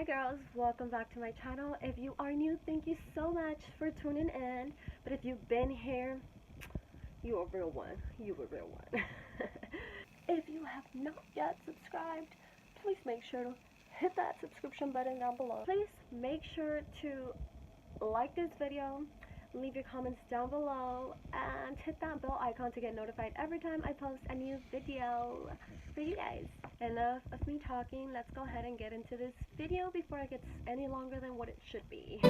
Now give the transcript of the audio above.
girls, welcome back to my channel. If you are new, thank you so much for tuning in. But if you've been here, you're a real one. You a real one. If you have not yet subscribed, please make sure to hit that subscription button down below. Please make sure to like this video, leave your comments down below, and hit that bell icon to get notified every time I post a new video for you guys. Enough of me talking, let's go ahead and get into this video before it gets any longer than what it should be.